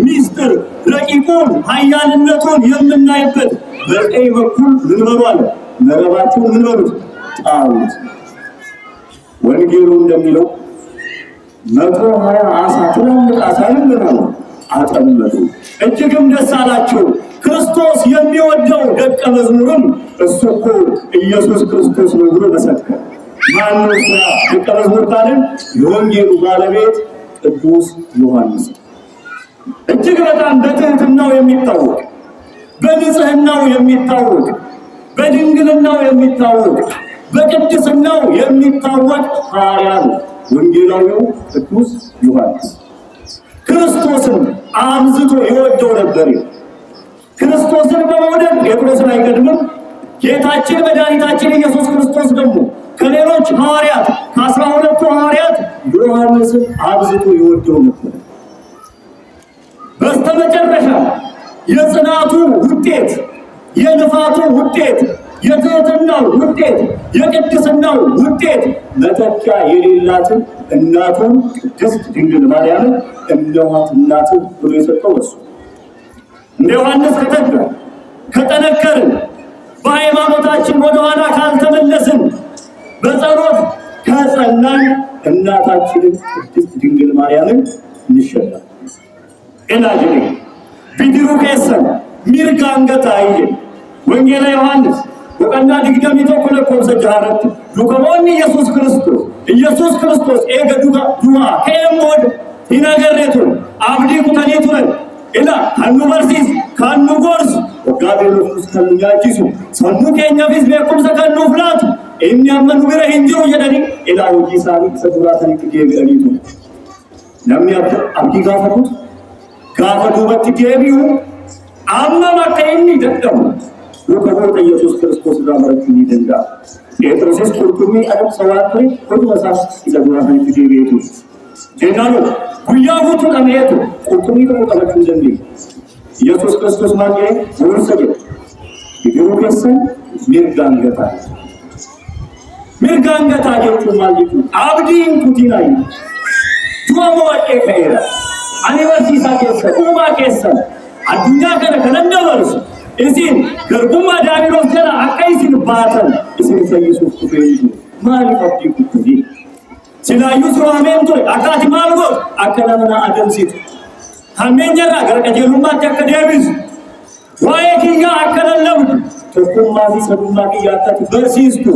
ሚስጥር ረቂቁን ኃያልነቱን የምናይበት በቀኝ በኩል ምን በሏል? መረባቸውን ምን በሉት? ጣሉት። ወንጌሉ እንደሚለው 120 ዓሣ ትላልቅ ዓሣ ይልናል አጠመዱ። እጅግም ደስ አላቸው። ክርስቶስ የሚወደው ደቀ መዝሙርም እሱ እኮ ኢየሱስ ክርስቶስ ነው ብሎ መሰከረ። ማነው ደቀ መዝሙር ካልን የወንጌሉ ባለቤት ቅዱስ ዮሐንስ። እጅግ በጣም በትህትናው የሚታወቅ፣ በንጽህናው የሚታወቅ፣ በድንግልናው የሚታወቅ፣ በቅድስናው የሚታወቅ ሐዋርያ ነው ወንጌላዊው ቅዱስ ዮሐንስ። ክርስቶስን አብዝቶ ይወደው ነበር። ክርስቶስን በመውደድ ጴጥሮስን አይቀድምም። ጌታችን መድኃኒታችን ኢየሱስ ክርስቶስ ደግሞ ከሌሎች ሐዋርያት ከ12ቱ ሐዋርያት ዮሐንስን አብዝቶ ይወደው ነበር። በስተመጨረሻ የጽናቱ ውጤት፣ የልፋቱ ውጤት፣ የትህትናው ውጤት፣ የቅድስናው ውጤት መተኪያ የሌላትን እናቱን ቅድስት ድንግል ማርያምን እነኋት እናትህ ብሎ የሰጠው እሱ። እንደ ዮሐንስ ከጠነከርን፣ በሃይማኖታችን ወደኋላ ካልተመለስን፣ በጸሎት ከጸናን እናታችንን ቅድስት ድንግል ማርያምን እንሸላለን። ኤላጅኔ ቢድሩ ከሰን ሚርጋ አንገት አይል ወንጌላ ዮሐንስ ወቀና ድግደም ይተኮለ ኮሰጃረት ዱከሞን ኢየሱስ ክርስቶስ ኤገዱጋ ዱማ ከኤሞድ ይነገረቱ አብዲ ኩተኔቱ ኢላ ካኑ በርሲስ ካኑ ጎርስ ወጋቤሎ ፍስከልኛጂሱ ሰኑ ከኛ ቢዝ በቁምሰ ካኑ ፍላት የሚያመኑ ብረ እንጅሩ ይደኒ ኢላ ወጂሳሪ ሰዱራተን ይገበሪቱ ነም አብዲ ጋፈቱት ጋፈቱ በትገቢው አማማ ከእኒ ደደሙ ወከቦተ ኢየሱስ ክርስቶስ ዳመረቹ ይደንጋ የፕሮሴስ ኩርኩሚ አደም ሰዋትሪ ሁሉ መሳስ ይዘጉራተን ይገበሪቱ ጀናሉ ጉያውቱ ከመሄቱ ቁርጡሚ ተቆጠረቹ ዘንድ ኢየሱስ ክርስቶስ ማንየ ወርሰጀ ይገሩ ከሰን ሚርጋንገታ የቱ ማልይቱ አብዲን ኩቲናይ ዱሞ ወቄፈራ አኒቨርሲሳ ከሰ ኡማ ከሰ አዱኛ ከነንደበርስ እዚን ገርቡማ ዳቢሮስ ገና አቀይሲን ባተን እዚን ኢየሱስ ኩፈይቱ ማሊ ፈዲ ኩቲ ሲላዩ ሱራሜንቶ አካቲ ማልጎ አከናመና አደምሲት ሐሜንጀራ ገረቀጀሉማ ተከደብስ ዋይኪያ አከለለም ተኩማዚ ሰዱማ ኪያታት በርሲስቱ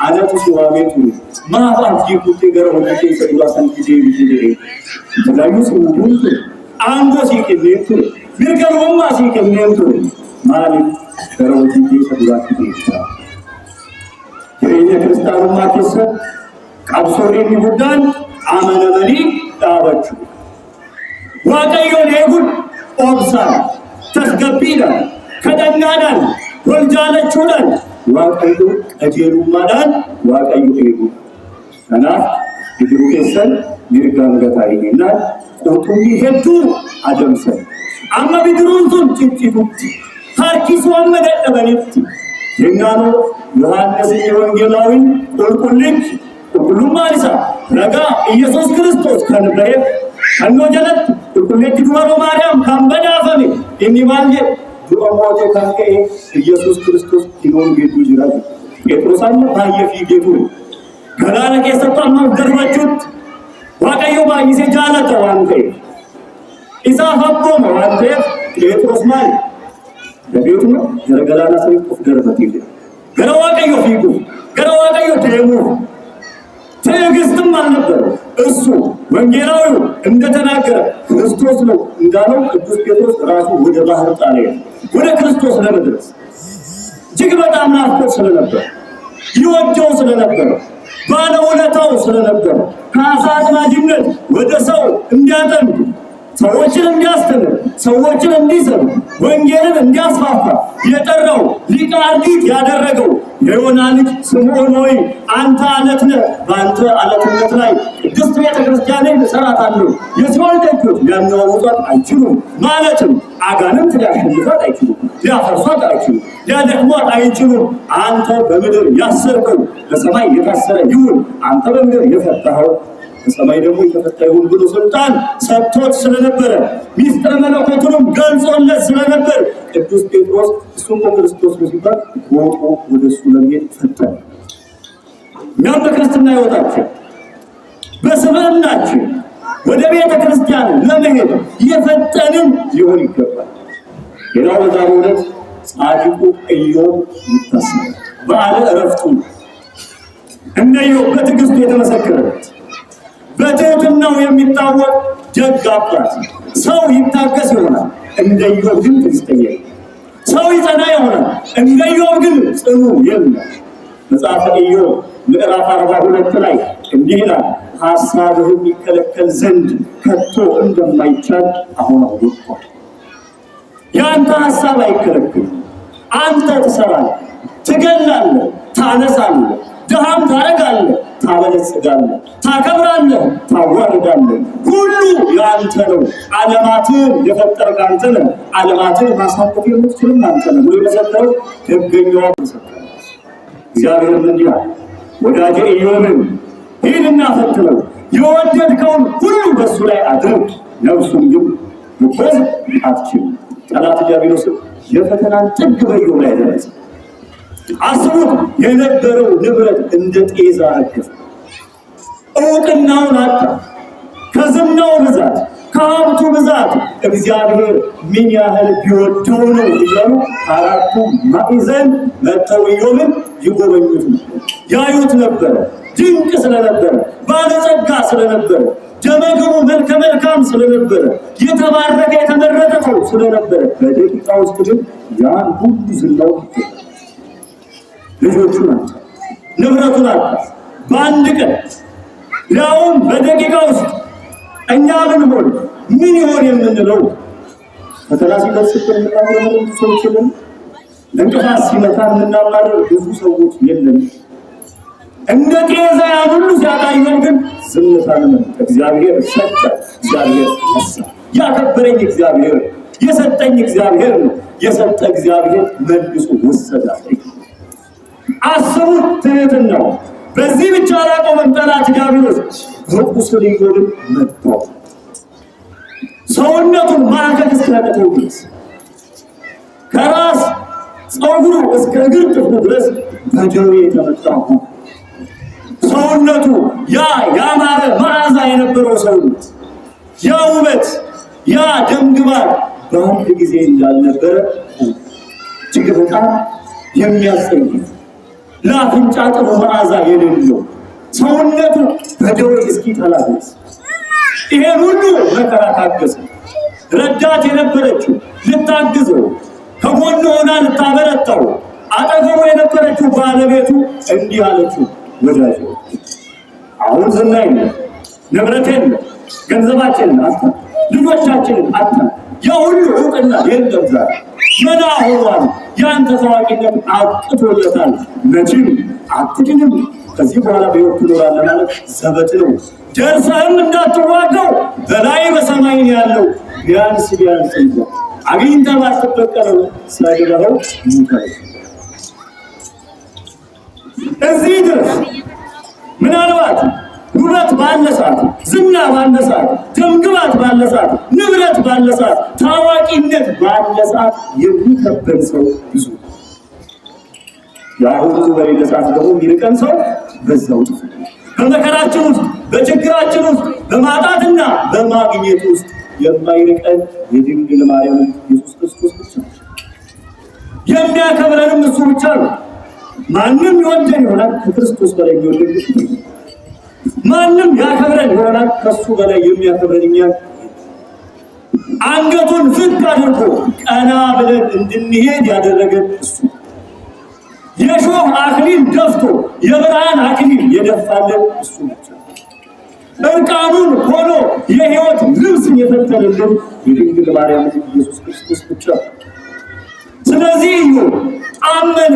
አለቱ ሱራሜንቶ ማፋጂ ኩቲ ገረወንቴ ሰዱላ ሰንቲ ዲቪዲሪ ሲላዩ ሱሩንቱ አንጎ ሲከኔቱ ሚርገሩማ ሲከኔቱ ማሊ ገረወንቴ ሰዱላ ኪዲታ የክርስቲያኑማ ከሰ ቀብሶሬ ይጉዳን አመነመኒ ዳባቹ ዋቀዮ ለጉድ ኦብሳ ተስገቢዳ ከደናዳን ወልጃለቹዳን ዋቀዮ አጀሩ ማዳን ዋቀዮ ኤጉ እና ይድሩ ከሰን ሚርጋንገታይና ቁጡኒ ሄዱ አደምሰ አማ ቢድሩንቱን ጭጭቱት ታርኪስ ወመደበኒት የኛኑ ዮሐንስ የወንጌላዊ ቁልቁልኝ ሁሉም ማሪሳ ረጋ ኢየሱስ ክርስቶስ ከነበረ ከኖ ጀለት ቁልቁልኝ ዱዋሮ ማርያም ካምበዳፈኒ እንዲማልየ ዱአሞቴ ካንከ ኢየሱስ ክርስቶስ ኪኖን ጌቱ ይራል ጴጥሮሳን ባየፊ ጌቱ ገላነ ከሰጣማ ደርባቹት ዋቀዮ ባይሴ ጃለተ ዋንከ ኢሳፈቆ ዋንከ ጴጥሮስ ማል ለቤቱ ነው ገረገላና ሰይፍ ደርበት ይል ገረዋቀዮ ፊቁ ገረዋቀዮ ደሙ ትዕግስትም አልነበረው። እሱ ወንጌላዊው እንደተናገረ ክርስቶስ ነው እንዳለው ቅዱስ ጴጥሮስ ራሱ ወደ ባህር ጣለ። ወደ ክርስቶስ ለመድረስ እጅግ በጣም ናፍቆት ስለነበር፣ ይወደው ስለነበር፣ ባለውለታው ስለነበር ከአሳ አጥማጅነት ወደ ሰው እንዲያጠምድ፣ ሰዎችን እንዲያስተምር፣ ሰዎችን እንዲሰሩ፣ ወንጌልን እንዲያስፋፋ የጠራው ሊቀ አርዲት ያደረገው የዮና ልጅ ስምዖን ሆይ አንተ አለት ነህ፣ በአንተ አለትነት ላይ ቅድስት ቤተክርስቲያንን እሰራታለሁ፣ የሲኦል ደጆች ሊያነዋውጧት አይችሉም፣ ማለትም አጋንንት ሊያሸንፏት አይችሉም፣ ሊያፈርሷት አይችሉም፣ ሊያደክሟት አይችሉም። አንተ በምድር ያሰርከው በሰማይ የታሰረ ይሁን፣ አንተ በምድር የፈታኸው በሰማይ ደግሞ የተፈታ ይሁን ብሎ ስልጣን ሰጥቶት ስለነበረ ሚስጥረ መለኮቱንም ገልጾለት ስለነበር ቅዱስ ጴጥሮስ እሱም ክርስቶስ ነው ሲባል ወጦ ወደሱ ለመሄድ ፈጠነ። እኛም በክርስትና ሕይወታችን በስብዕናችን ወደ ቤተ ክርስቲያን ለመሄድ የፈጠንን ሊሆን ይገባል። ሌላው በዛሬው ዕለት ጻድቁ ኢዮብ ይታሰባል። በዓለ ዕረፍቱ እንደ ኢዮብ በትዕግስቱ የተመሰከረለት በትህትናው የሚታወቅ ደግ አባት። ሰው ይታገስ ይሆናል፣ እንደ ኢዮብ ግን ትዕግስተኛ። ሰው ይጸና ይሆናል፣ እንደ ኢዮብ ግን ጽኑ የለም። መጽሐፈ ኢዮብ ምዕራፍ 42 ላይ እንዲህ ይላል፣ ሐሳብህን ይከለከል ዘንድ ከቶ እንደማይቻል አሁን አውቀዋል። ያንተ ሐሳብ አይከለከልም። አንተ ትሰራለህ፣ ትገላለህ፣ ታነሳለህ፣ ድሃም ታረጋለህ፣ ታበለጽጋለህ፣ ታከብራለህ፣ ታዋርዳለህ። ሁሉ ያንተ ነው። ዓለማትን የፈጠርክ አንተ ነህ። ዓለማትን ማሳለፍ የምትችልም አንተ ነህ ብሎ የመሰከረው ደገኛው መሰከረ። እግዚአብሔርም እንዲህ አለ፣ ወዳጄ ኢዮብን ሂድና ፈትነው፣ የወደድከውን ሁሉ በእሱ ላይ አድርግ፣ ነፍሱን ግን ልትገዛ አትችልም። ጠላት ዲያብሎስም የፈተናን ጥግ በኢዮብ ላይ ደረሰ። አስቡት፣ የነበረው ንብረት እንደ ጤዛ ረገፈ። እውቅናውን አጣ። ከዝናው ብዛት ከሀብቱ ብዛት እግዚአብሔር ምን ያህል ቢወደው ነው እያሉ አራቱ ማዕዘን መጥተው ኢዮብን ይጎበኙት ነበር፣ ያዩት ነበረ። ድንቅ ስለነበረ፣ ባለጸጋ ስለነበረ፣ ደመግቡ መልከ መልካም ስለነበረ፣ የተባረከ የተመረጠ ሰው ስለነበረ በደቂቃ ውስጥ ግን ያን ሁሉ ዝናው ልጆቹን አጣ፣ ንብረቱን አጣ። በአንድ ቀን ያውም በደቂቃ ውስጥ እኛ ብንሆን ምን ይሆን የምንለው? ፈተና ሲደርስብን የምናማረር ብዙ ሰዎች የለን። እንቅፋት ሲመታ የምናማረር ብዙ ሰዎች የለን። እንደ ጤዛ ያን ሁሉ ሲያጣየን ግን ዝምታን መረጠ። እግዚአብሔር ሰጠ፣ እግዚአብሔር ነሳ። ያከበረኝ እግዚአብሔር፣ የሰጠኝ እግዚአብሔር ነው። የሰጠ እግዚአብሔር መልሶ ወሰዳል። አስቡት ትህትናው። በዚህ ብቻ አላቆመም። ጠላት ዲያብሎስ በቁስል ኢዮብን መታው። ሰውነቱን ማከክ እስኪያቅተው ድረስ ከራስ ፀጉሩ እስከ እግር ጥፍሩ ድረስ በደዌ የተመታ ሆነ። ሰውነቱ ያ ያማረ መዓዛ የነበረው ሰውነት፣ ያ ውበት፣ ያ ደምግባት በአንድ ጊዜ እንዳልነበረ እጅግ በጣም የሚያስጸይፍ ለአፍንጫ ጥሩ መዓዛ የሌለው ሰውነቱ በደዌ እስኪጠላ ድረስ ይሄን ሁሉ መከራ ታገሰ። ረዳት የነበረችው ልታግዘው፣ ከጎኑ ሆና ልታበረታው አጠገቡ የነበረችው ባለቤቱ እንዲህ አለችው፣ ወዳጄ አሁን ዝና የለም፣ ንብረት የለም፣ ገንዘባችንን አጣን፣ ልጆቻችንን አጣን፣ የሁሉ እውቅና የለም። ዛሬ መና ሆኗል። ያንተ ታዋቂነት አብቅቶለታል። መቼም አትድንም። ከዚህ በኋላ በሕይወት ትኖራለህ ማለት ዘበት ነው። ደርሰህም እንዳትዋጋው በላይ በሰማይ ያለው ቢያንስ እንኳ አግኝተህ ባትበቀለው ሳይገባው ይሞታል። እዚህ ድረስ ምናልባት ውበት ባለ ሰዓት፣ ዝና ባለ ሰዓት፣ ደምግባት ባለ ሰዓት፣ ንብረት ባለ ሰዓት፣ ታዋቂነት ባለ ሰዓት የሚከበድ ሰው ብዙ። የአሁኑ በሌለ ሰዓት ደግሞ የሚርቀን ሰው በዛው ጥፍ። በመከራችን ውስጥ፣ በችግራችን ውስጥ፣ በማጣትና በማግኘት ውስጥ የማይርቀን የድንግል ማርያም ኢየሱስ ክርስቶስ ብቻ ነው። የሚያከብረንም እሱ ብቻ ነው። ማንም ይወደን ይሆናል፣ ከክርስቶስ በላይ የሚወደን ማንም ያከብረን ይሆናል፣ ከሱ በላይ የሚያከብረን እኛ። አንገቱን ዝቅ አድርጎ ቀና ብለን እንድንሄድ ያደረገን እሱ። የሾህ አክሊል ደፍቶ የብርሃን አክሊል የደፋልን እሱ ብቻ። እርቃኑን ሆኖ የሕይወት ልብስ የፈተለልን የድንግል ማርያም ኢየሱስ ክርስቶስ ብቻ። ስለዚህ አመነ።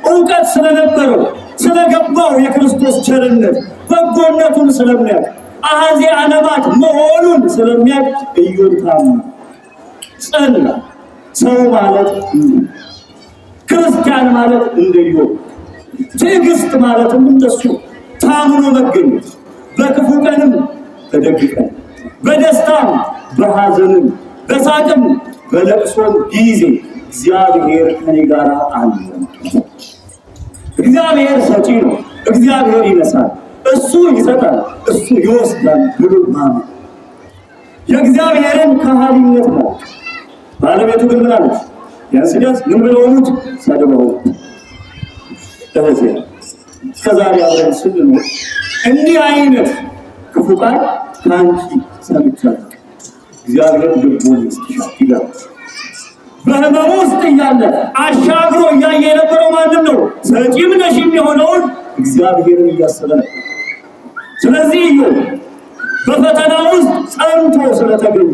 እውቀት ስለነበረው ስለገባው የክርስቶስ ቸርነት በጎነቱን ስለሚያውቅ አሐዜ ዓለማት መሆኑን ስለሚያውቅ ኢዮብ ታመነ፣ ጸና። ሰው ማለት ክርስቲያን ማለት እንደ ኢዮብ፣ ትዕግስት ማለትም እንደሱ ታምኖ መገኘት፣ በክፉ ቀንም ተደግፈን በደስታም በሐዘንም በሳቅም በለቅሶም ጊዜ እግዚአብሔር ከኔ ጋር አለ። እግዚአብሔር ሰጪ ነው። እግዚአብሔር ይነሳል፣ እሱ ይሰጣል፣ እሱ ይወስዳል ብሎ ማመን የእግዚአብሔርን ከሃሊነት ነው። ባለቤቱ ግን ምን አለች? ያንስዳስ ምን ብለውት ሰደበው። ስለዚህ እስከዛሬ አብረን ስንኖር እንዲህ አይነት ክፉ ቃል ከአንቺ ሰምቻለሁ። እግዚአብሔር ልቦን ይስጥሻል ይላል። በህመም ውስጥ እያለ አሻግሮ እያየ የነበረው ማንም ነው? ሰጪም ነሽም የሆነውን እግዚአብሔርን እያሰበ ነው። ስለዚህ በፈተና ውስጥ ጸንቶ ስለተገኘ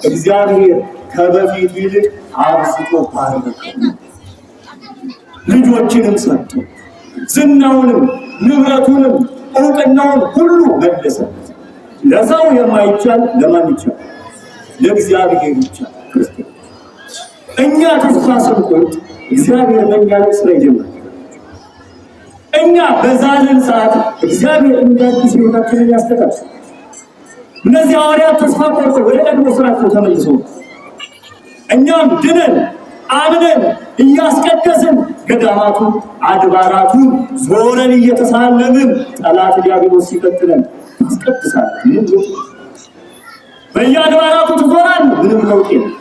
እግዚአብሔር ከበፊቱ ይልቅ አብዝቶ ባረከው። ልጆችንም ሰጥቶ ዝናውንም ንብረቱንም እውቅናውን ሁሉ መለሰ። ለሰው የማይቻል ለማን ይቻላል? ለእግዚአብሔር ይቻላል። ክርስቲያን እኛ ተስፋ ስንቆርጥ እግዚአብሔር በእኛ ላይ ስራ ይጀምራል። እኛ በዛልን ሰዓት እግዚአብሔር እንዳዲስ ሕይወታችንን ያስተካክላል። እነዚህ ሐዋርያት ተስፋ ቆርጠው ወደ ቀድሞ ስራቸው ተመልሰው እኛም ድነን አምነን እያስቀደስን ገዳማቱን አድባራቱን ዞረን እየተሳለምን ጠላት ዲያብሎስ ሲፈትነን ታስቀድሳለህ። ምንም በየአድባራቱ ትዞራለህ። ምንም ለውጥ የለም።